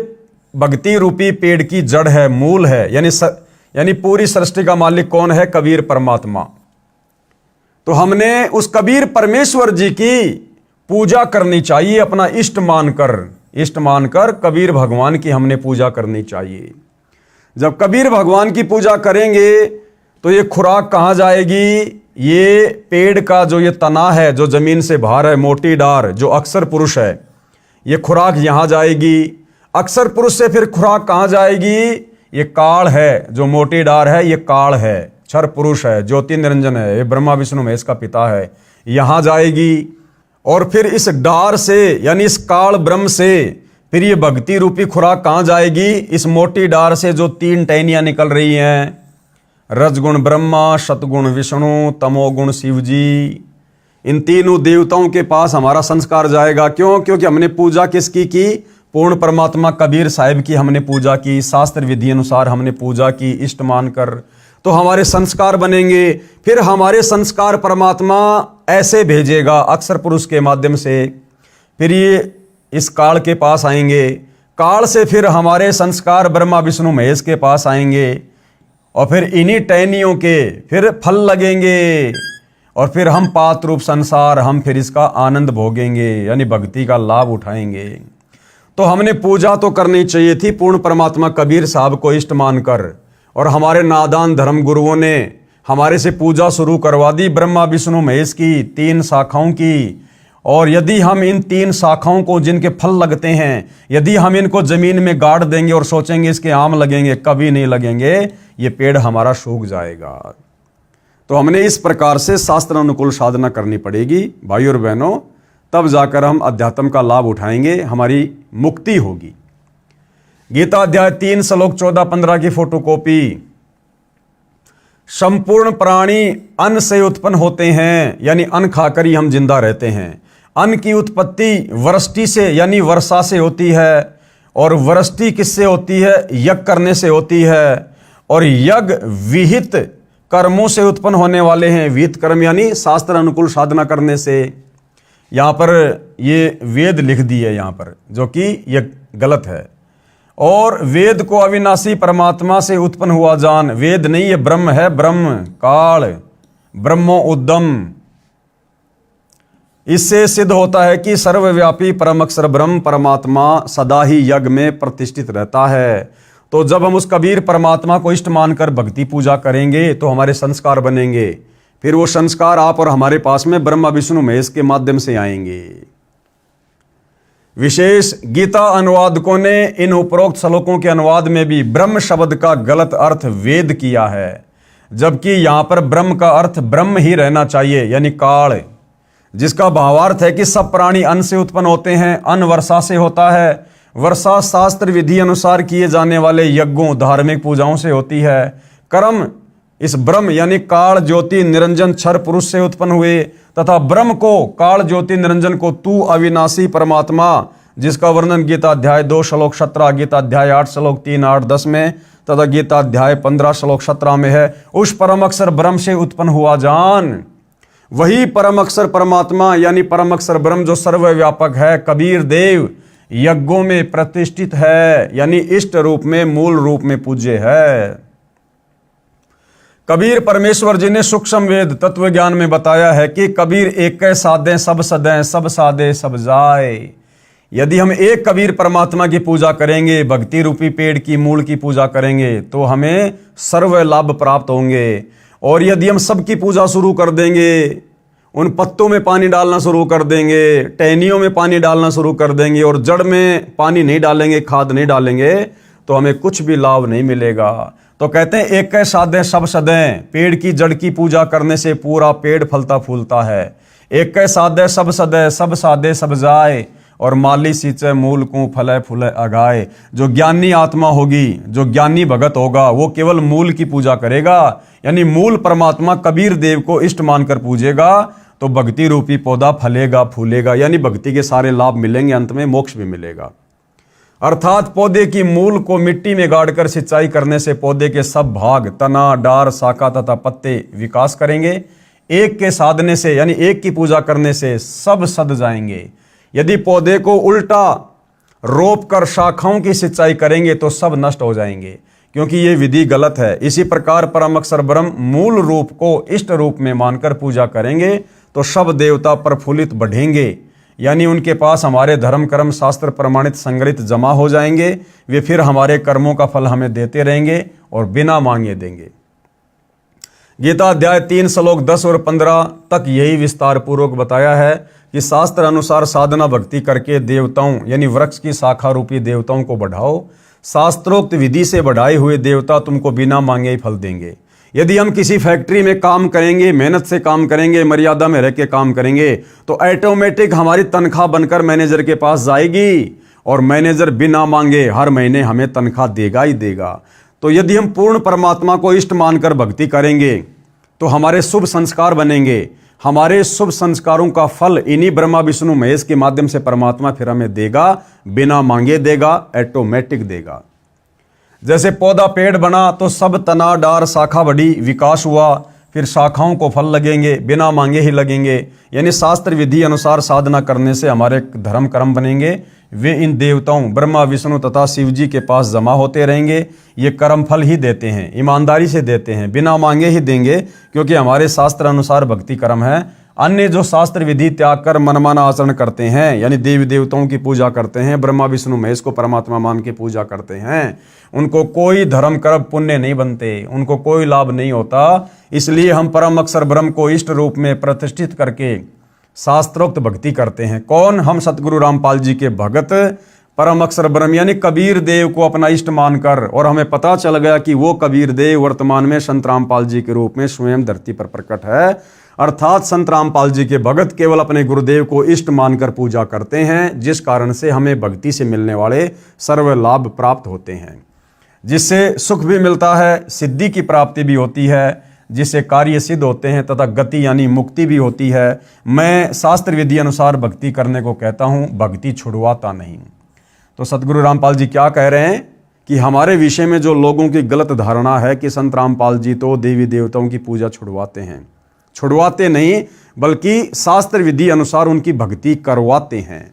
भक्ति रूपी पेड़ की जड़ है, मूल है, यानी पूरी सृष्टि का मालिक कौन है, कबीर परमात्मा। तो हमने उस कबीर परमेश्वर जी की पूजा करनी चाहिए, अपना इष्ट मानकर कबीर भगवान की हमने पूजा करनी चाहिए। जब कबीर भगवान की पूजा करेंगे तो ये खुराक कहाँ जाएगी, ये पेड़ का जो ये तना है, जो जमीन से बाहर है, मोटी डार, जो अक्षर पुरुष है, ये खुराक यहाँ जाएगी। अक्षर पुरुष से फिर खुराक कहाँ जाएगी, ये काल है, जो मोटी डार है, ये काल है, क्षर पुरुष है, ज्योति निरंजन है, ये ब्रह्मा विष्णु महेश का पिता है, यहाँ जाएगी। और फिर इस डार से, यानी इस काल ब्रह्म से फिर ये भक्ति रूपी खुराक कहाँ जाएगी, इस मोटी डार से जो 3 टहनियाँ निकल रही हैं, रजगुण ब्रह्मा, सतगुण विष्णु, तमोगुण शिव जी, इन तीनों देवताओं के पास हमारा संस्कार जाएगा। क्यों? क्योंकि हमने पूजा किसकी की, पूर्ण परमात्मा कबीर साहिब की हमने पूजा की, शास्त्र विधि अनुसार हमने पूजा की, इष्ट मानकर। तो हमारे संस्कार बनेंगे, फिर हमारे संस्कार परमात्मा ऐसे भेजेगा अक्षर पुरुष के माध्यम से, फिर ये इस काल के पास आएंगे, काल से फिर हमारे संस्कार ब्रह्मा विष्णु महेश के पास आएंगे, और फिर इन्हीं टहनियों के फिर फल लगेंगे, और फिर हम पात्र रूप संसार, हम फिर इसका आनंद भोगेंगे, यानी भक्ति का लाभ उठाएंगे। तो हमने पूजा तो करनी चाहिए थी पूर्ण परमात्मा कबीर साहब को इष्ट मानकर, और हमारे नादान धर्म गुरुओं ने हमारे से पूजा शुरू करवा दी ब्रह्मा विष्णु महेश की 3 शाखाओं की। और यदि हम इन 3 शाखाओं को, जिनके फल लगते हैं, यदि हम इनको जमीन में गाड़ देंगे और सोचेंगे इसके आम लगेंगे, कभी नहीं लगेंगे, ये पेड़ हमारा सूख जाएगा। तो हमने इस प्रकार से शास्त्र अनुकूल साधना करनी पड़ेगी भाई और बहनों, तब जाकर हम अध्यात्म का लाभ उठाएंगे, हमारी मुक्ति होगी। गीता अध्याय 3 श्लोक 14-15 की फोटोकॉपी। संपूर्ण प्राणी अन्न से उत्पन्न होते हैं, यानी अन्न खाकर ही हम जिंदा रहते हैं। अन्न की उत्पत्ति वृष्टि से, यानी वर्षा से होती है, और वृष्टि किससे होती है, यज्ञ करने से होती है। और यज्ञ विहित कर्मों से उत्पन्न होने वाले हैं। विहित कर्म यानी शास्त्र अनुकूल साधना करने से। यहाँ पर ये वेद लिख दिए यहाँ पर, जो कि ये गलत है। और वेद को अविनाशी परमात्मा से उत्पन्न हुआ जान, वेद नहीं ये ब्रह्म है, ब्रह्म काल, ब्रह्मो उद्दम। इससे सिद्ध होता है कि सर्वव्यापी परम अक्षर ब्रह्म परमात्मा सदा ही यज्ञ में प्रतिष्ठित रहता है। तो जब हम उस कबीर परमात्मा को इष्ट मानकर भक्ति पूजा करेंगे तो हमारे संस्कार बनेंगे, फिर वो संस्कार आप और हमारे पास में ब्रह्मा विष्णु महेश के माध्यम से आएंगे। विशेष गीता अनुवादकों ने इन उपरोक्त श्लोकों के अनुवाद में भी ब्रह्म शब्द का गलत अर्थ वेद किया है, जबकि यहां पर ब्रह्म का अर्थ ब्रह्म ही रहना चाहिए, यानी काल, जिसका भावार्थ है कि सब प्राणी अन्न से उत्पन्न होते हैं, अन्न वर्षा से होता है, वर्षा शास्त्र विधि अनुसार किए जाने वाले यज्ञों धार्मिक पूजाओं से होती है, कर्म इस ब्रह्म यानी काल ज्योति निरंजन क्षर पुरुष से उत्पन्न हुए, तथा ब्रह्म को काल ज्योति निरंजन को तू अविनाशी परमात्मा, जिसका वर्णन गीता अध्याय 2 श्लोक 17, गीता अध्याय 8 श्लोक 3, 8, 10 में तथा गीता अध्याय 15 श्लोक 17 में है, उस परम अक्षर ब्रह्म से उत्पन्न हुआ जान। वही परम अक्षर परमात्मा यानी परम अक्षर ब्रह्म जो सर्वव्यापक है, कबीर देव यज्ञों में प्रतिष्ठित है, यानी इष्ट रूप में मूल रूप में पूज्य है। कबीर परमेश्वर जी ने सूक्ष्म वेद तत्व ज्ञान में बताया है कि कबीर एक साधे सब सदें, सब साधे सब जाए। यदि हम एक कबीर परमात्मा की पूजा करेंगे, भक्ति रूपी पेड़ की मूल की पूजा करेंगे, तो हमें सर्व लाभ प्राप्त होंगे। और यदि हम सबकी पूजा शुरू कर देंगे, उन पत्तों में पानी डालना शुरू कर देंगे, टहनियों में पानी डालना शुरू कर देंगे और जड़ में पानी नहीं डालेंगे, खाद नहीं डालेंगे, तो हमें कुछ भी लाभ नहीं मिलेगा। तो कहते हैं एक साधे सब सदें, पेड़ की जड़ की पूजा करने से पूरा पेड़ फलता फूलता है। एक साधे सब सदे, सब साधे सब जाए, और माली सींचे मूल को फले फूले अगाए। जो ज्ञानी आत्मा होगी, जो ज्ञानी भगत होगा, वो केवल मूल की पूजा करेगा, यानी मूल परमात्मा कबीर देव को इष्ट मानकर पूजेगा, तो भक्ति रूपी पौधा फलेगा फूलेगा, यानी भक्ति के सारे लाभ मिलेंगे, अंत में मोक्ष भी मिलेगा। अर्थात पौधे की मूल को मिट्टी में गाड़कर सिंचाई करने से पौधे के सब भाग, तना, डार, शाखा तथा पत्ते विकास करेंगे। एक के साधने से यानी एक की पूजा करने से सब सद जाएंगे। यदि पौधे को उल्टा रोप कर शाखाओं की सिंचाई करेंगे तो सब नष्ट हो जाएंगे, क्योंकि ये विधि गलत है। इसी प्रकार परम अक्षर ब्रह्म मूल रूप को इष्ट रूप में मानकर पूजा करेंगे तो सब देवता प्रफुल्लित बढ़ेंगे, यानी उनके पास हमारे धर्म कर्म शास्त्र प्रमाणित संग्रहित जमा हो जाएंगे। वे फिर हमारे कर्मों का फल हमें देते रहेंगे और बिना मांगे देंगे। गीता अध्याय 3 श्लोक 10 और 15 तक यही विस्तार पूर्वक बताया है कि शास्त्र अनुसार साधना भक्ति करके देवताओं यानी वृक्ष की शाखा रूपी देवताओं को बढ़ाओ। शास्त्रोक्त विधि से बढ़ाए हुए देवता तुमको बिना मांगे ही फल देंगे। यदि हम किसी फैक्ट्री में काम करेंगे, मेहनत से काम करेंगे, मर्यादा में रह के काम करेंगे, तो ऑटोमेटिक हमारी तनख्वाह बनकर मैनेजर के पास जाएगी और मैनेजर बिना मांगे हर महीने हमें तनख्वाह देगा ही देगा। तो यदि हम पूर्ण परमात्मा को इष्ट मानकर भक्ति करेंगे तो हमारे शुभ संस्कार बनेंगे। हमारे शुभ संस्कारों का फल इन्हीं ब्रह्मा विष्णु महेश के माध्यम से परमात्मा फिर हमें देगा, बिना मांगे देगा, ऑटोमेटिक देगा। जैसे पौधा पेड़ बना तो सब तना डार शाखा बढ़ी, विकास हुआ, फिर शाखाओं को फल लगेंगे, बिना मांगे ही लगेंगे। यानी शास्त्र विधि अनुसार साधना करने से हमारे धर्म कर्म बनेंगे। वे इन देवताओं ब्रह्मा विष्णु तथा शिव जी के पास जमा होते रहेंगे। ये कर्म फल ही देते हैं, ईमानदारी से देते हैं, बिना मांगे ही देंगे, क्योंकि हमारे शास्त्र अनुसार भक्ति कर्म है। अन्य जो शास्त्र विधि त्याग कर मनमाना आचरण करते हैं, यानी देवी देवताओं की पूजा करते हैं, ब्रह्मा विष्णु महेश को परमात्मा मान के पूजा करते हैं, उनको कोई धर्म कर्म पुण्य नहीं बनते, उनको कोई लाभ नहीं होता। इसलिए हम परम अक्षर ब्रह्म को इष्ट रूप में प्रतिष्ठित करके शास्त्रोक्त भक्ति करते हैं। कौन? हम सतगुरु रामपाल जी के भगत परम अक्षर ब्रह्म यानी कबीर देव को अपना इष्ट मानकर, और हमें पता चल गया कि वो कबीर देव वर्तमान में संत रामपाल जी के रूप में स्वयं धरती पर प्रकट है। अर्थात संत रामपाल जी के भगत केवल अपने गुरुदेव को इष्ट मानकर पूजा करते हैं, जिस कारण से हमें भक्ति से मिलने वाले सर्व लाभ प्राप्त होते हैं, जिससे सुख भी मिलता है, सिद्धि की प्राप्ति भी होती है, जिससे कार्य सिद्ध होते हैं तथा गति यानी मुक्ति भी होती है। मैं शास्त्र विधि अनुसार भक्ति करने को कहता हूँ, भक्ति छुड़वाता नहीं। तो सतगुरु रामपाल जी क्या कह रहे हैं कि हमारे विषय में जो लोगों की गलत धारणा है कि संत रामपाल जी तो देवी देवताओं की पूजा छुड़वाते हैं, छुड़वाते नहीं बल्कि शास्त्र विधि अनुसार उनकी भक्ति करवाते हैं।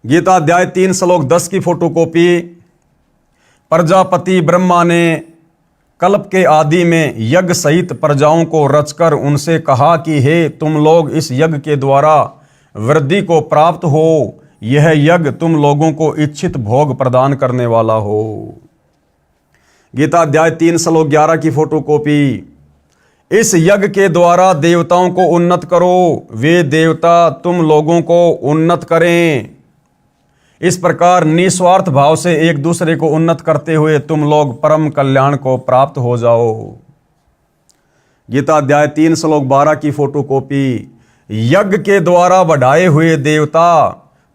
गीता अध्याय 3 श्लोक 10 की फोटोकॉपी प्रजापति ब्रह्मा ने कल्प के आदि में यज्ञ सहित प्रजाओं को रचकर उनसे कहा कि हे तुम लोग इस यज्ञ के द्वारा वृद्धि को प्राप्त हो, यह यज्ञ तुम लोगों को इच्छित भोग प्रदान करने वाला हो। गीता अध्याय 3 श्लोक 11 की फोटोकॉपी। इस यज्ञ के द्वारा देवताओं को उन्नत करो, वे देवता तुम लोगों को उन्नत करें। इस प्रकार निस्वार्थ भाव से एक दूसरे को उन्नत करते हुए तुम लोग परम कल्याण को प्राप्त हो जाओ। गीता अध्याय 3 श्लोक 12 की फोटोकॉपी। यज्ञ के द्वारा बढ़ाए हुए देवता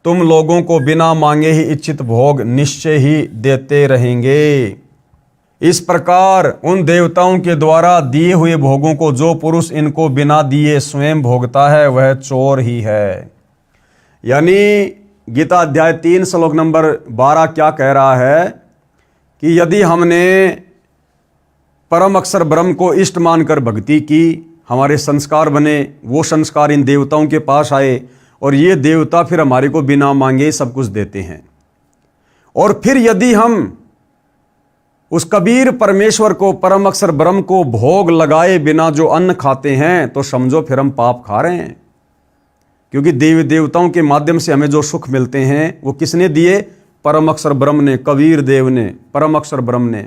तुम लोगों को बिना मांगे ही इच्छित भोग निश्चय ही देते रहेंगे। इस प्रकार उन देवताओं के द्वारा दिए हुए भोगों को जो पुरुष इनको बिना दिए स्वयं भोगता है वह चोर ही है। यानी गीता अध्याय 3 श्लोक नंबर 12 क्या कह रहा है कि यदि हमने परम अक्षर ब्रह्म को इष्ट मानकर भक्ति की, हमारे संस्कार बने, वो संस्कार इन देवताओं के पास आए और ये देवता फिर हमारे को बिना मांगे सब कुछ देते हैं। और फिर यदि हम उस कबीर परमेश्वर को, परम अक्षर ब्रह्म को भोग लगाए बिना जो अन्न खाते हैं तो समझो फिर हम पाप खा रहे हैं। क्योंकि देवी देवताओं के माध्यम से हमें जो सुख मिलते हैं वो किसने दिए? परम अक्षर ब्रह्म ने, कबीर देव ने, परम अक्षर ब्रह्म ने।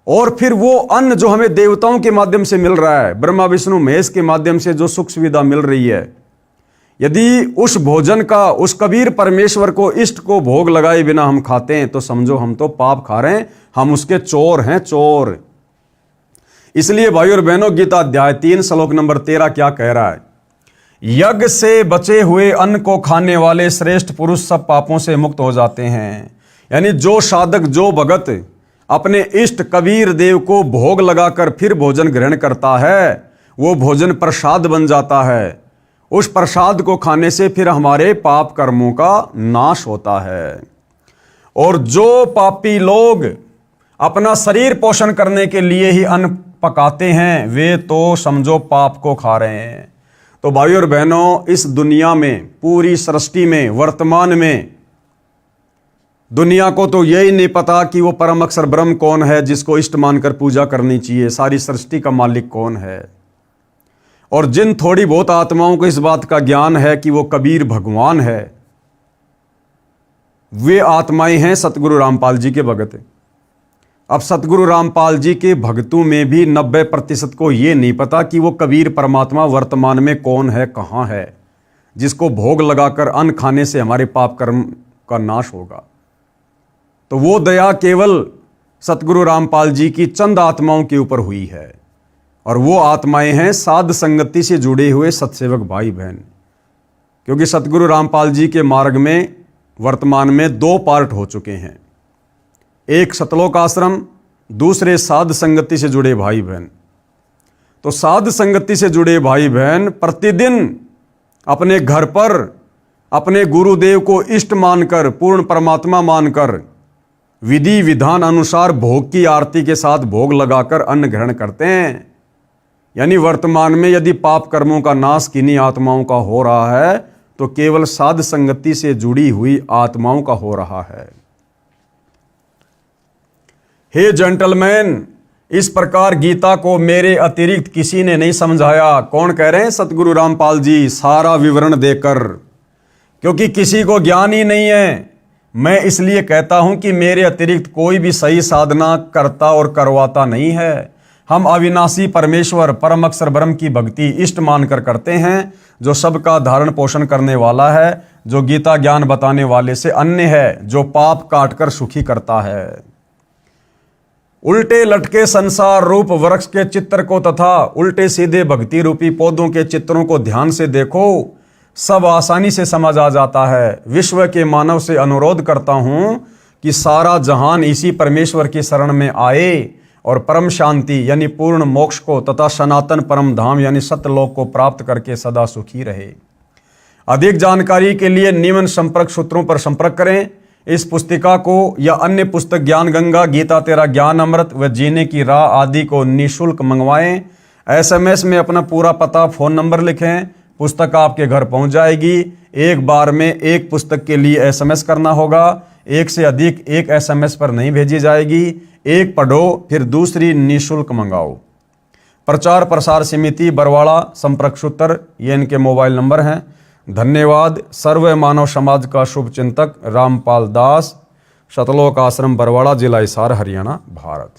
और फिर वो अन्न जो हमें देवताओं के माध्यम से मिल रहा है, ब्रह्मा विष्णु महेश के माध्यम से जो सुख सुविधा मिल रही है, यदि उस भोजन का उस कबीर परमेश्वर को, इष्ट को भोग लगाए बिना हम खाते हैं तो समझो हम तो पाप खा रहे हैं, हम उसके चोर हैं, चोर। इसलिए भाई और बहनों, गीता अध्याय 3 श्लोक नंबर 13 क्या कह रहा है? यज्ञ से बचे हुए अन्न को खाने वाले श्रेष्ठ पुरुष सब पापों से मुक्त हो जाते हैं। यानी जो साधक, जो भगत अपने इष्ट कबीर देव को भोग लगाकर फिर भोजन ग्रहण करता है, वो भोजन प्रसाद बन जाता है। उस प्रसाद को खाने से फिर हमारे पाप कर्मों का नाश होता है। और जो पापी लोग अपना शरीर पोषण करने के लिए ही अन्न पकाते हैं, वे तो समझो पाप को खा रहे हैं। तो भाई और बहनों, इस दुनिया में, पूरी सृष्टि में, वर्तमान में दुनिया को तो यही नहीं पता कि वो परम अक्षर ब्रह्म कौन है जिसको इष्ट मानकर पूजा करनी चाहिए, सारी सृष्टि का मालिक कौन है। और जिन थोड़ी बहुत आत्माओं को इस बात का ज्ञान है कि वो कबीर भगवान है, वे आत्माएं हैं सतगुरु रामपाल जी के भगत। अब सतगुरु रामपाल जी के भक्तों में भी 90% को ये नहीं पता कि वो कबीर परमात्मा वर्तमान में कौन है, कहाँ है, जिसको भोग लगाकर अन्न खाने से हमारे पाप कर्म का नाश होगा। तो वो दया केवल सतगुरु रामपाल जी की चंद आत्माओं के ऊपर हुई है। और वो आत्माएं हैं साध संगति से जुड़े हुए सत्सेवक भाई बहन। क्योंकि सतगुरु रामपाल जी के मार्ग में वर्तमान में 2 पार्ट हो चुके हैं, एक सतलोक आश्रम, दूसरे साध संगति से जुड़े भाई बहन। तो साध संगति से जुड़े भाई बहन प्रतिदिन अपने घर पर अपने गुरुदेव को इष्ट मानकर, पूर्ण परमात्मा मानकर, विधि विधान अनुसार भोग की आरती के साथ भोग लगाकर अन्न ग्रहण करते हैं। यानी वर्तमान में यदि पाप कर्मों का नाश किन्हीं आत्माओं का हो रहा है तो केवल साध संगति से जुड़ी हुई आत्माओं का हो रहा है। हे जेंटलमैन, इस प्रकार गीता को मेरे अतिरिक्त किसी ने नहीं समझाया। कौन कह रहे हैं? सतगुरु रामपाल जी, सारा विवरण देकर। क्योंकि किसी को ज्ञान ही नहीं है। मैं इसलिए कहता हूं कि मेरे अतिरिक्त कोई भी सही साधना करता और करवाता नहीं है। हम अविनाशी परमेश्वर परम अक्षर ब्रह्म की भक्ति इष्ट मानकर करते हैं, जो सबका धारण पोषण करने वाला है, जो गीता ज्ञान बताने वाले से अन्य है, जो पाप काटकर सुखी करता है। उल्टे लटके संसार रूप वृक्ष के चित्र को तथा उल्टे सीधे भक्ति रूपी पौधों के चित्रों को ध्यान से देखो, सब आसानी से समझ आ जाता है। विश्व के मानव से अनुरोध करता हूं कि सारा जहान इसी परमेश्वर की शरण में आए और परम शांति यानी पूर्ण मोक्ष को तथा सनातन परम धाम यानी सत्यलोक को प्राप्त करके सदा सुखी रहे। अधिक जानकारी के लिए निम्न संपर्क सूत्रों पर संपर्क करें। इस पुस्तिका को या अन्य पुस्तक ज्ञान गंगा, गीता तेरा ज्ञान अमृत व जीने की राह आदि को निःशुल्क मंगवाएं। SMS में अपना पूरा पता, फ़ोन नंबर लिखें, पुस्तक आपके घर पहुंच जाएगी। एक बार में एक पुस्तक के लिए SMS करना होगा, एक से अधिक एक SMS पर नहीं भेजी जाएगी। एक पढ़ो फिर दूसरी निःशुल्क मंगाओ। प्रचार प्रसार समिति बरवाड़ा, संपर्क सूत्र ये इनके मोबाइल नंबर हैं। धन्यवाद। सर्व मानव समाज का शुभ चिंतक रामपाल दास, शतलोक आश्रम बरवाड़ा, जिला हिसार, हरियाणा, भारत।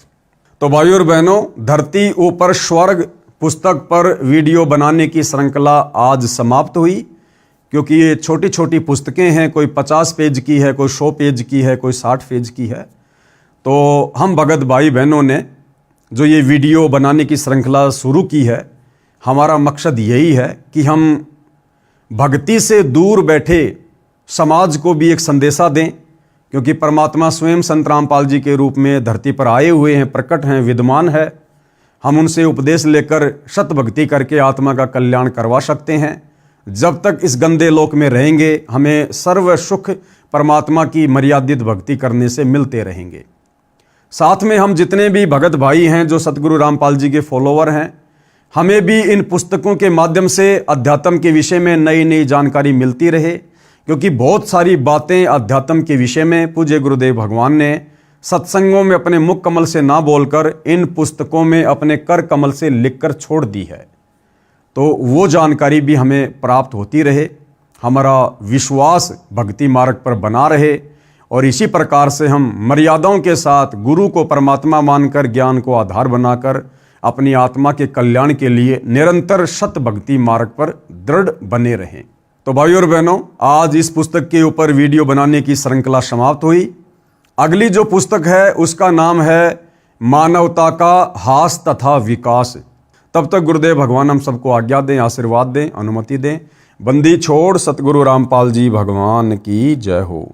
तो भाइयों और बहनों, धरती ऊपर स्वर्ग पुस्तक पर वीडियो बनाने की श्रृंखला आज समाप्त हुई, क्योंकि ये छोटी छोटी पुस्तकें हैं, कोई 50 पेज की है, कोई 100 पेज की है, कोई 60 पेज की है। तो हम भगत भाई बहनों ने जो ये वीडियो बनाने की श्रृंखला शुरू की है, हमारा मकसद यही है कि हम भक्ति से दूर बैठे समाज को भी एक संदेशा दें, क्योंकि परमात्मा स्वयं संत रामपाल जी के रूप में धरती पर आए हुए हैं, प्रकट हैं, विद्यमान है। हम उनसे उपदेश लेकर शत भक्ति करके आत्मा का कल्याण करवा सकते हैं। जब तक इस गंदे लोक में रहेंगे, हमें सर्व सुख परमात्मा की मर्यादित भक्ति करने से मिलते रहेंगे। साथ में हम जितने भी भगत भाई हैं जो सतगुरु रामपाल जी के फॉलोवर हैं, हमें भी इन पुस्तकों के माध्यम से अध्यात्म के विषय में नई नई जानकारी मिलती रहे, क्योंकि बहुत सारी बातें अध्यात्म के विषय में पूज्य गुरुदेव भगवान ने सत्संगों में अपने मुख कमल से ना बोलकर इन पुस्तकों में अपने कर कमल से लिखकर छोड़ दी है। तो वो जानकारी भी हमें प्राप्त होती रहे, हमारा विश्वास भक्ति मार्ग पर बना रहे, और इसी प्रकार से हम मर्यादाओं के साथ गुरु को परमात्मा मानकर, ज्ञान को आधार बनाकर अपनी आत्मा के कल्याण के लिए निरंतर सत भक्ति मार्ग पर दृढ़ बने रहें। तो भाइयों और बहनों, आज इस पुस्तक के ऊपर वीडियो बनाने की श्रृंखला समाप्त हुई। अगली जो पुस्तक है उसका नाम है मानवता का हास तथा विकास। तब तक गुरुदेव भगवान हम सबको आज्ञा दें, आशीर्वाद दें, अनुमति दें। बंदी छोड़ सतगुरु रामपाल जी भगवान की जय हो।